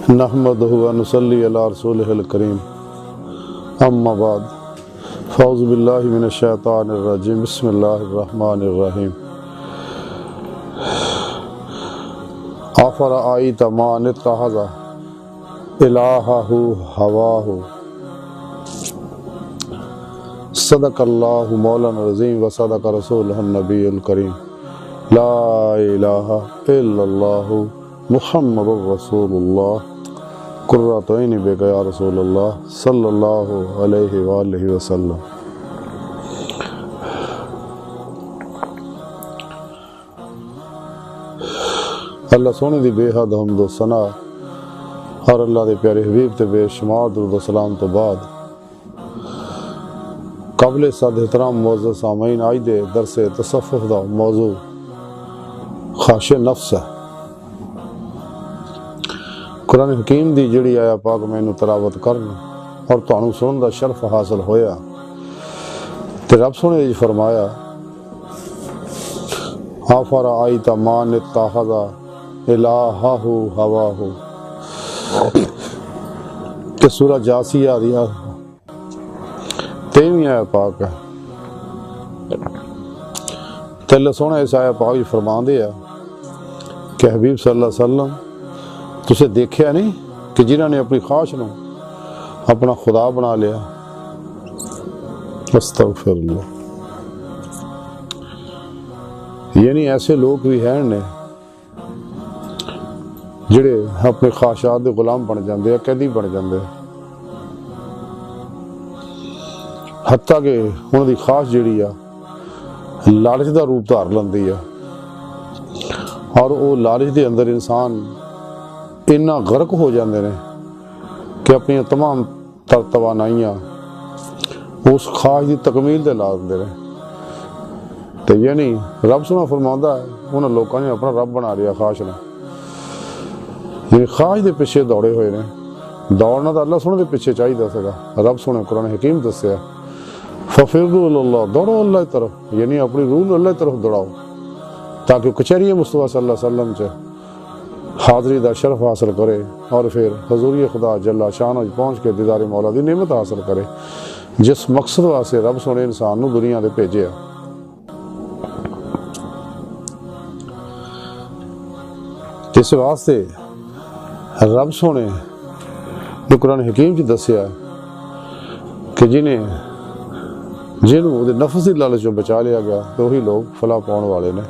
نحمدہ و نصلی علی رسولہ الکریم اما بعد فاعوذ باللہ من الشیطان الرجیم بسم اللہ الرحمن الرحیم افرأیت من اتخذ الہہ ہواہ صدق اللہ مولانا العظیم و صدق رسولہ النبی الکریم لا الہ الا اللہ محمد رسول اللہ قرۃ عینی بک یا رسول اللہ صلی اللہ علیہ وآلہ وسلم۔ اللہ سونے دی بے حد حمد و ثنا اور اللہ دے پیارے حبیب تے بے شمار درود و سلام تو بعد قابل صد احترام معزز سامعین، آج دے درس تصوف دا موضوع خاشع نفس ہے۔ قرآن حکیم دی جڑی آیا پاک مینوں تلاوت کرن اور تانوں سنن دا شرف حاصل ہویا تے رب سونے نے فرمایا افرأیت من اتخذ الہہ ہواہ، کہ سورہ جاسیہ دی 23ویں آیا پاک ہے تے اللہ سونا اس آیا پاک فرماندے ہے کہ حبیب صلی اللہ علیہ وسلم تسے دیکھیا نہیں کہ جنہوں نے اپنی خواہش نو اپنا خدا بنا لیا؟ استغفر اللہ۔ یعنی ایسے لوگ بھی ہیں نے جڑے اپنے خواہشات دے غلام بن جاندے ہیں، قیدی بن جاندے ہیں، حتیٰ کہ انہوں دی خواہش جڑی آ لالچ دا روپ دھار لیندی ہے اور وہ لالچ دے اندر انسان اتنا غرق ہو جاندے نے کہ اپنی تمام تر توانائیاں اس خواہش دی تکمیل تے لا دیندے نے۔ تو یعنی رب سونا فرماوندا ہے انہاں لوکاں نے اپنا رب بنا لیا خواہش نے، یعنی خواہش دے پیچھے دوڑے ہوئے نے۔ دوڑنا تو اللہ سونے دے پیچھے چاہیے سکا، رب سونے قرآن حکیم دسیا ففروا الی اللہ، دوڑو اللہ کی طرف، یعنی اپنی روح اللہ کی طرف دوڑاؤ تاکہ کچہری مصطفیٰ صلی اللہ علیہ وسلم چ حاضری دا شرف حاصل کرے اور پھر حضوری خدا جل شانہ پہنچ کے دیدار مولا دی نعمت حاصل کرے جس مقصد واسطے رب سونے انسان نو دنیا دے بھیجیا۔ اس واسطے رب سونے نے قرآن حکیم چ دسیا کہ جنہوں نفس دی لالچ چوں بچا لیا گیا تو وہی لوگ فلاح پاؤن والے نے۔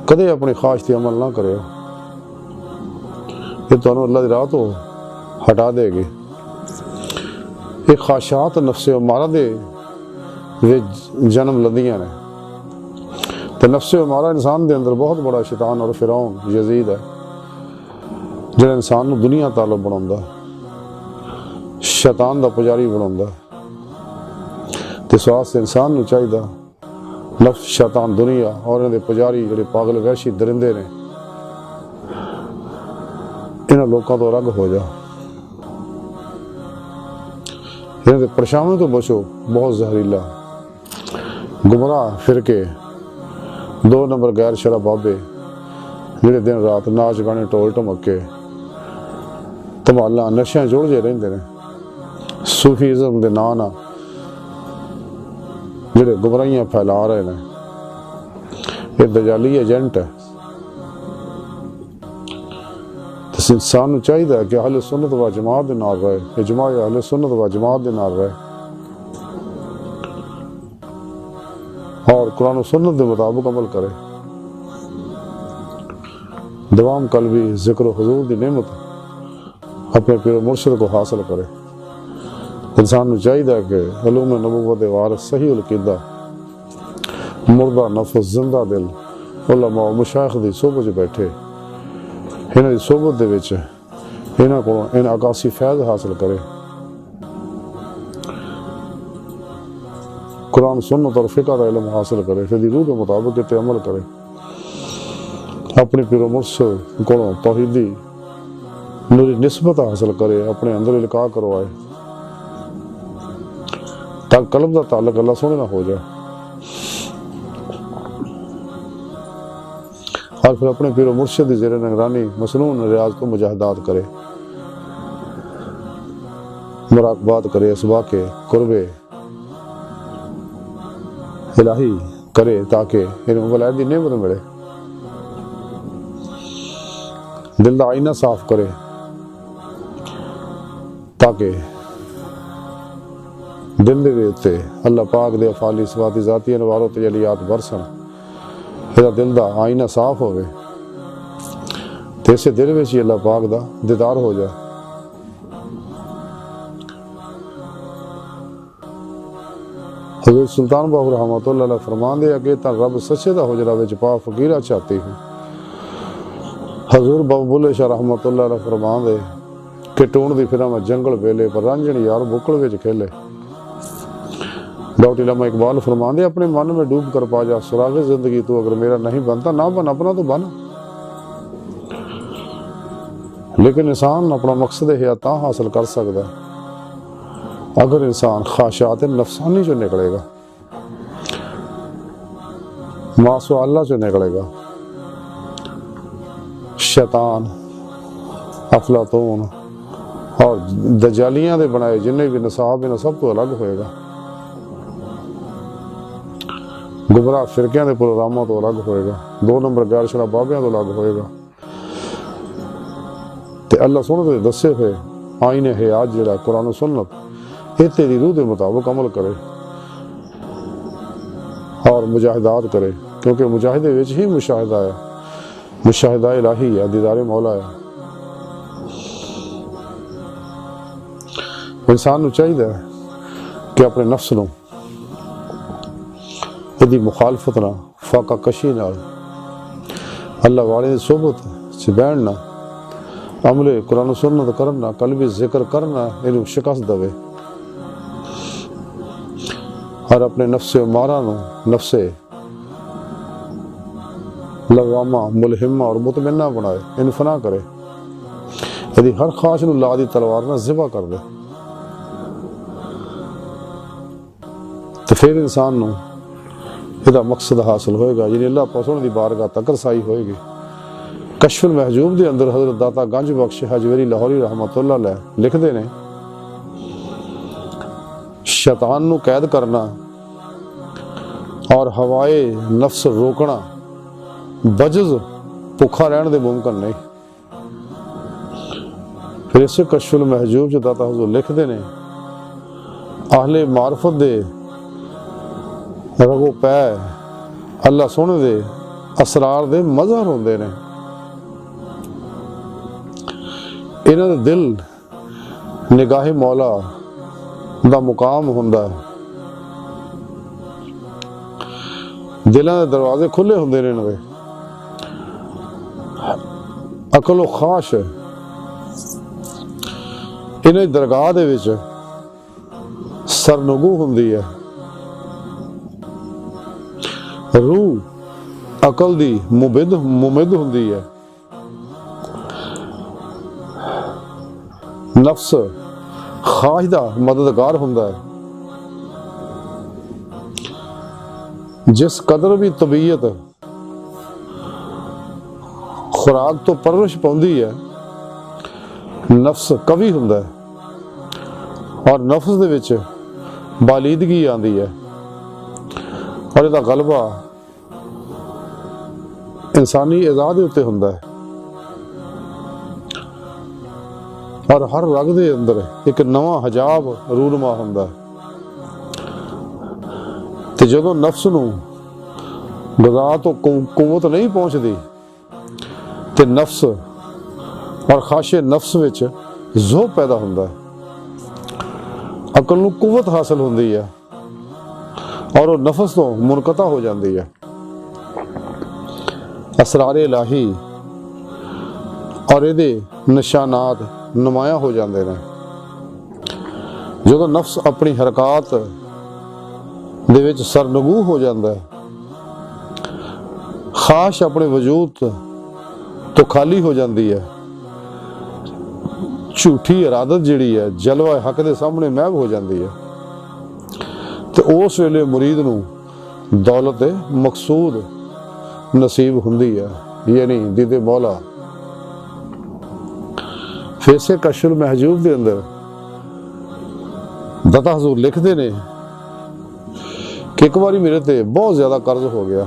کدے اپنی خواہش تے عمل نہ کرے، یہ تمہیں اللہ دی راہ تو ہٹا دے گی۔ یہ خواہشات نفس امارہ دے جنم لندیاں نے، تو نفس امارہ انسان دے اندر بہت بڑا شیطان اور فرعون یزید ہے جڑا انسان نو دنیا تعلق بناوندا، شیطان دا پجاری بناوندا۔ اس واسطے انسان نو چاہیے نفس، شیطان، دنیا اور انہاں دے پجاری جڑے پاگل وحشی درندے نے، انہاں لوکاں تو رنگ ہو جا، انہاں دے پریشانیوں تو بچو، بہت زہریلا گمراہ فرقے، 2 نمبر غیر شرع بابے جڑے دن رات ناچ گانے ٹول ٹمکے تمالا نشیاں جوڑ جے رہندے نے، صوفیزم دے ناں نال جڑے گمراہیاں پھیلا رہے ہیں، یہ دجالی ایجنٹ ہے۔ انسان کو چاہیے کہ اہل سنت و جماعت دے نال رہے، اجماع اہل سنت و جماعت دے نال رہے اور قرآن و سنت دے مطابق عمل کرے، دوام قلبی ذکر و حضور دی نعمت اپنے پیر و مرشد کو حاصل کرے۔ انسان کو چاہیے کہ علوم نبوت وارث صحیح العقیدہ، مردہ نفس زندہ دل علماء و مشائخ دی صحبت وچ بیٹھے، انہاں دی صحبت دے وچ انہاں کو عکاسی فیض حاصل کرے، قرآن سنت اور فقہ کا علم حاصل کرے، پھر دی روح کے مطابق تے عمل کرے، اپنی پیر و مرشد کو توحیدی نوری نسبت حاصل کرے، اپنے اندر القاء کروائے تاکہ قلب دا تعلق اللہ سونے نہ ہو جائے، اور پھر اپنے پیر و مرشد دی زیر نگرانی مسنون ریاض کو مجاہدات کرے، مراقبات کرے، اسباق کے قرب الہی کرے تاکہ انہیں ولایت دی نعمت ملے، دل دا آئینہ صاف کرے تاکہ دل دے اتنے اللہ پاک دے افعالی صفاتی ذاتی انوار و تجلیات برسن، یہ دل دا آئینہ صاف ہوئے تو اسے دل میں ہی اللہ پاک دا دیدار ہو جائے۔ حضرت سلطان باہو رحمۃ اللہ علیہ فرمان دے اگے تا رب سچے دا حجرہ وچ پا فقیرہ چاہتی ہوں۔ حضور بابا بلے شاہ رحمۃ اللہ علیہ فرمان دے کہ ٹون دی پھرا میں جنگل ویلے پر رنجن یار بکڑ وچ کھیلے۔ ڈاکٹر علامہ اقبال فرمان دے اپنے من میں ڈوب کر پا جا سراغ زندگی تو اگر میرا نہیں بنتا نہ بن، اپنا تو بن۔ لیکن انسان اپنا مقصد حیات حاصل کر سکتا ہے اگر انسان خواہشات نفسانی جو نکلے گا، معصو اللہ جو نکلے گا، شیطان، افلاطون اور دجالیاں دے بنائے جنہیں بھی نصاب ان سب تو الگ ہوئے گا، گمراہ فرقیاں دے پروگراموں تو الگ ہوئے گا، 2 نمبر غیر شرع بابیاں تو الگ ہوئے گا، تے اللہ سنت دے دسے ہوئے آئین حیات جڑا قرآن و سنت یہ تیری روح دے مطابق عمل کرے اور مجاہدات کرے، کیونکہ مجاہدے وچ ہی مشاہدہ ہے، مشاہدہ الہی ہے، دیدار مولا ہے۔ انسان نو چاہیے کہ اپنے نفس نو یہ مخالفت نہ، فاقہ کشی نہ، اللہ والے دی صحبت سے بیٹھنا، عمل قرآن و سنت کرنا، قلبی ذکر کرنا، انہوں شکست دے اور اپنے نفس امارہ نو نفس لوامہ، ملہمہ اور مطمئنہ بنائے، انفنا کرے، یعنی ہر خواہش نو لا دی تلوار نہ ذبح کر دے، تو پھر انسان نو یہ مقصد حاصل ہوئے گا، یعنی اللہ پسند دی بارگاہ تک رسائی ہوئے گی۔ کشف المحجوب دے اندر حضرت داتا گنج بخش حجویری لاہوری رحمۃ اللہ علیہ لکھ دے نے شیطان نو قید کرنا اور ہوائے نفس روکنا بجز بھوکا رہن دے ممکن نہیں۔ پھر اسے کشف المحجوب جو داتا حضور لکھ دے نے اہل معرفت دے رگو پہ اللہ سونے دے اسرار دے مظہر ہوندے نے، انہاں دے دل نگاہ مولا دا مقام ہوندا ہے، دلاں دے دروازے کھلے ہوندے نے، انہاں دے عقل و خواش انہاں دی درگاہ دے وچ سرنگو ہوندی ہے، روح عقل دی ممد ہوندی ہے، نفس خواہش دا مددگار ہوندا ہے۔ جس قدر بھی طبیعت خوراک تو پرورش پاؤندی ہے، نفس قوی ہوندا ہے اور نفس دے وچ بالیدگی آندی ہے اور یہ غلبہ انسانی اعزاز دے اتے ہوندا ہے، اور ہر رگ دے اندر ایک نواں حجاب رونما ہوندا ہے، تے جدوں نفس نو غذا تو قوت نہیں پہنچدی تے نفس اور خواہش نفس وچ ذوق پیدا ہوندا ہے، عقل نو قوت حاصل ہوندی ہے اور وہ نفس تو منقطع ہو جاندی ہے، اسرار الہی اور یہ نشانات نمایاں ہو جاندے نے۔ جدوں نفس اپنی حرکات دے وچ سرنگو ہو جاندا ہے، خواہش اپنے وجود تو خالی ہو جاندی ہے، جھوٹی ارادت جڑی ہے جلوہ حق دے سامنے محو ہو جاندی ہے، تو اس ویلے مرید نو دولت مقصود نصیب ہوندی ہے، یعنی دید مولا۔ پھر سے کشف المحجوب دے اندر دتا حضور لکھتے نے کہ ایک باری میرے تے بہت زیادہ قرض ہو گیا،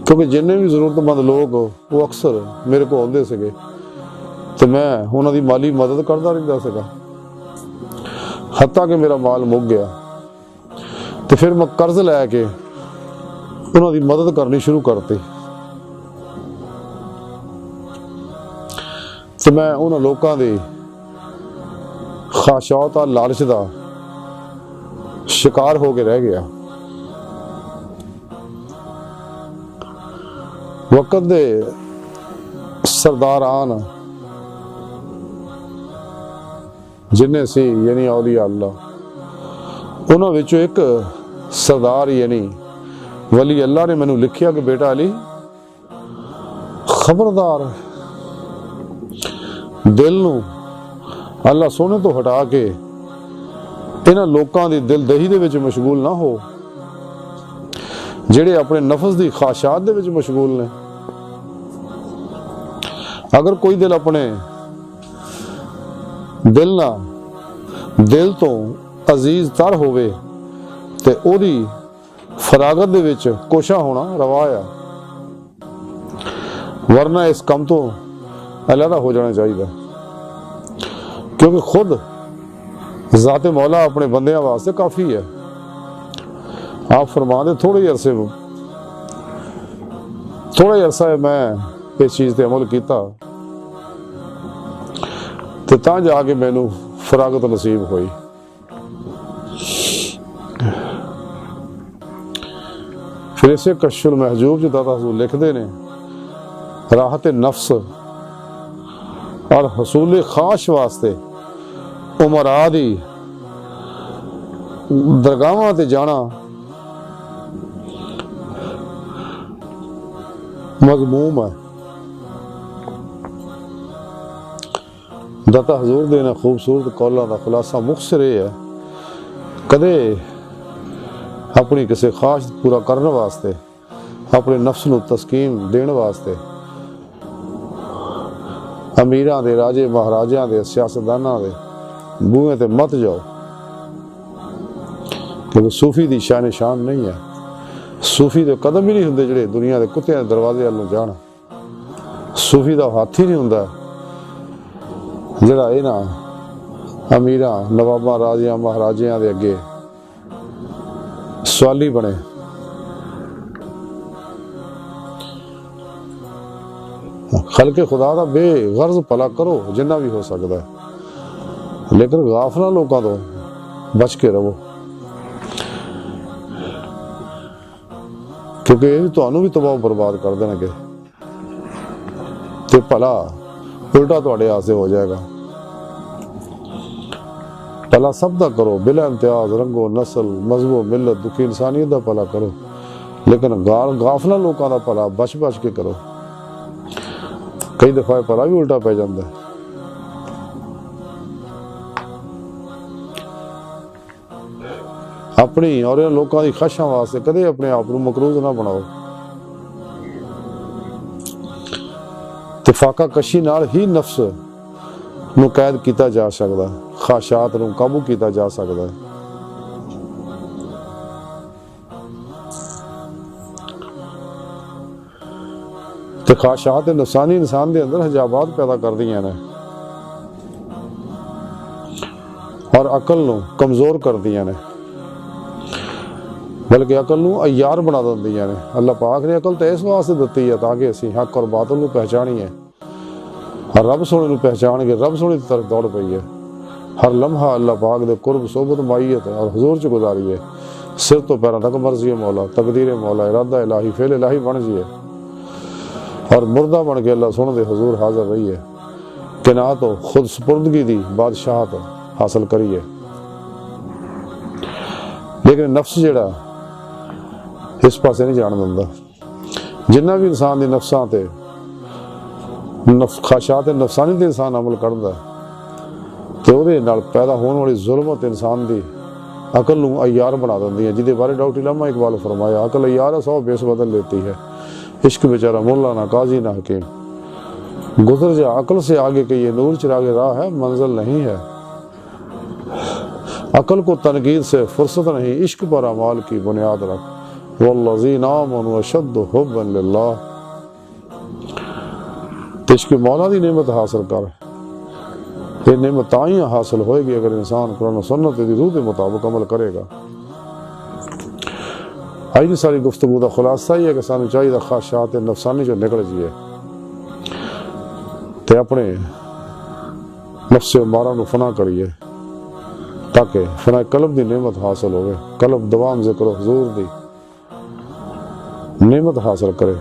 کیونکہ جننے بھی ضرورت مند لوگ وہ اکثر میرے کو آتے سکے تو میں انہوں دی مالی مدد کرتا رہتا سکا، حتیٰ کہ میرا مال مک گیا تو پھر میں قرض لے کے انہوں دی مدد کرنی شروع کرتی۔ تو میں انہوں لوگوں دی خواہشات اور لالچ دا شکار ہو کے رہ گیا۔ وقت دے سرداران جنہیں سی یعنی اولیاء اللہ، انہوں وچوں ایک سردار یعنی ولی اللہ نے مینوں لکھیا کہ بیٹا علی خبردار دل نو اللہ سونے تو ہٹا کے انہاں لوکاں دی دل دہی دے وچ مشغول نہ ہو جڑے اپنے نفس دی خواہشات دے وچ مشغول نے۔ اگر کوئی دل اپنے دل تو عزیز تر ہوئے تے او دی فراغت دے وچ کوشاں ہونا روا ہے، ورنہ اس کم تو علیحدہ ہو جانا چاہیے، کیونکہ خود ذات مولا اپنے بندیاں واسطے کافی ہے۔ آپ فرما دے تھوڑے عرصہ میں اس چیز تے عمل کیتا تو تاں جا کے مینوں فراغت نصیب ہوئی۔ پھر اسے کشف المحجوب جو داتا حضور لکھتے نے راحت نفس اور حصول خواہش واسطے امراء دی درگاہاں تے جانا مذموم ہے۔ داتا حضور دینا خوبصورت قولاں دا خلاصہ مختصر ہے، کدے اپنی کسی خواہش پورا کرنے واسطے، اپنے نفس نو تسکین دین واسطے امیراں دے، راجے مہاراجاں دے، سیاستداناں دے بوئیں تے مت جاؤ، کیونکہ صوفی دی شان نہیں ہے۔ صوفی دے قدم ہی نہیں ہوندے جڑے دنیا دے کتے دے دروازے والوں جان۔ صوفی دا ہاتھ ہی نہیں ہوندا جڑا اے نا امیراں، نواباں، راجیاں، مہاراجیاں دے اگے سوالی بنے۔ خلق خدا دا بے غرض پلا کرو جنہ بھی ہو سکتا ہے، لیکن غافلاں لوکاں تو بچ کے رہو، کیونکہ یہ تانوں بھی تباہ برباد کر دیں گے تے بھلا الٹا تواڈے آسے ہو جائے گا۔ بھلا سب دا کرو بلا امتیاز، رنگ و نسل، مذہب و ملت، دکھی انسانیت دا بھلا کرو، لیکن غافلاں لوکاں دا بھلا بچ کے کرو۔ کئی دفعہ بھلا بھی الٹا پہ جاندہ ہے۔ اپنی اور ان لوکاں دی خواہشاں واسطے کدے اپنے آپ کو مقروض نہ بناؤ۔ فاقہ کشی نال ہی نفس نو قید کیتا جا سکتا ہے، خواہشات نو قابو کیتا جا سکتا ہے۔ تے خواہشات نفسانی انسان دے اندر حجابات پیدا کر دیاں نے اور عقل نو کمزور کر دیاں نے، بلکہ عقل نو عیار بنا دیاں نے۔ اللہ پاک نے عقل تے اس واسطے دتی ہے تاکہ اسی حق اور باطل نو پہچانیے، اور رب سونے نو پہچان کے رب سونے کی طرف دوڑ پئی ہے۔ ہر لمحہ اللہ پاک دے قرب صحبت مائیت اور حضور چ گزاری ہے، سر تو پیروں تک مرضی مولا، تقدیر مولا، ارادہ الہی، فعل الہی بن جیے، اور مردہ بن کے اللہ سونے دے حضور حاضر رہی ہے کہ نہ تو خود سپردگی دی بادشاہت حاصل کریے۔ لیکن نفس جڑا اس پاسے نہیں جان دیندا، جنہ بھی انسان دی نفساں تے خواہشات نفسانی تے انسان عمل کردا ہے تے اودے نال پیدا ہون والی ظلمت انسان دی عقل نو عیار بنا دیندی ہے، جدے بارے ڈاکٹر علامہ اقبال فرمایا عقل عیار ہے 100 بیس بدل لیتی ہے، عشق بیچارہ مولا نہ قاضی نہ حکیم، گزر جا عقل سے آگے کہ یہ نور چراغ راہ ہے منزل نہیں ہے۔ عقل کو تنقید سے فرصت نہیں، عشق پر اعمال کی بنیاد رکھ، والذین آمنوا اشد حبا للہ، عشق مولا دی نعمت حاصل کر۔ یہ نعمت تائیں حاصل ہوئے گی اگر انسان قرآن و سنت دی روح کے مطابق عمل کرے گا۔ آج ساری گفتگو کا خلاصہ ہی ہے کہ سانو چاہیے خواہشات نفسانی جو نکل جائے تے اپنے نفس امارہ نو فنا کریے تاکہ فنا قلب دی نعمت حاصل ہوئے، قلب دوام ذکر و حضور دی نعمت حاصل کرے۔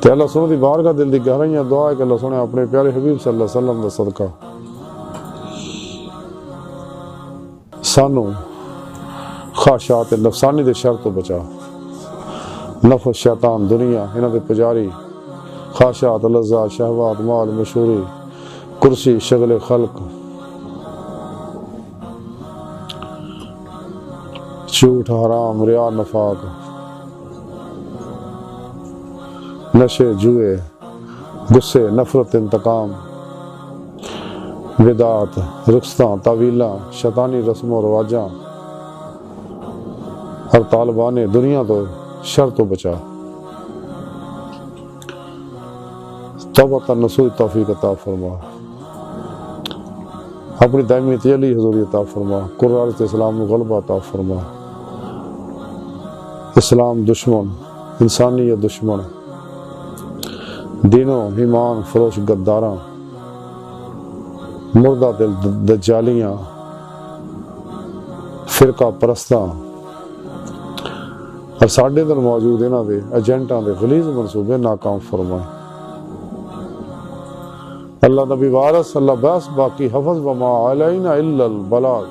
تے اللہ سنو دی بارگاہ دل دی گہرائیاں دعا ہے کہ اللہ سنے اپنے پیارے حبیب صلی اللہ علیہ وسلم دا صدقہ سانو خواہشات نفسانی دے شر تو بچا، نفس شیطان دنیا انہاں دے پجاری، خواہشات لذات شہوات مال مشہوری کرسی شغل خلق جھوٹ حرام ریا نفاق نشے جوئے غصے نفرت انتقام بدعات رخصتاں تعویلاں شیطانی رسم و رواجاں اور طالبان دنیا تو شر تو بچا، توبہ نصوح توفیق عطا فرما، اپنی دائمی تجلی حضوری عطا فرما، قرآن اسلام غلبہ عطا فرما۔ اسلام دشمن، انسانیت دشمن، دین و ایمان فروش غداراں، مردہ دل دجالیاں، فرقہ پرستاں اور ساڈے در موجود انہاں دے ایجنٹاں دے غلیظ منصوبے ناکام فرمائے۔ اللہ نبی وارث اللہ بس باقی حفظ وما علینا الا البلاغ۔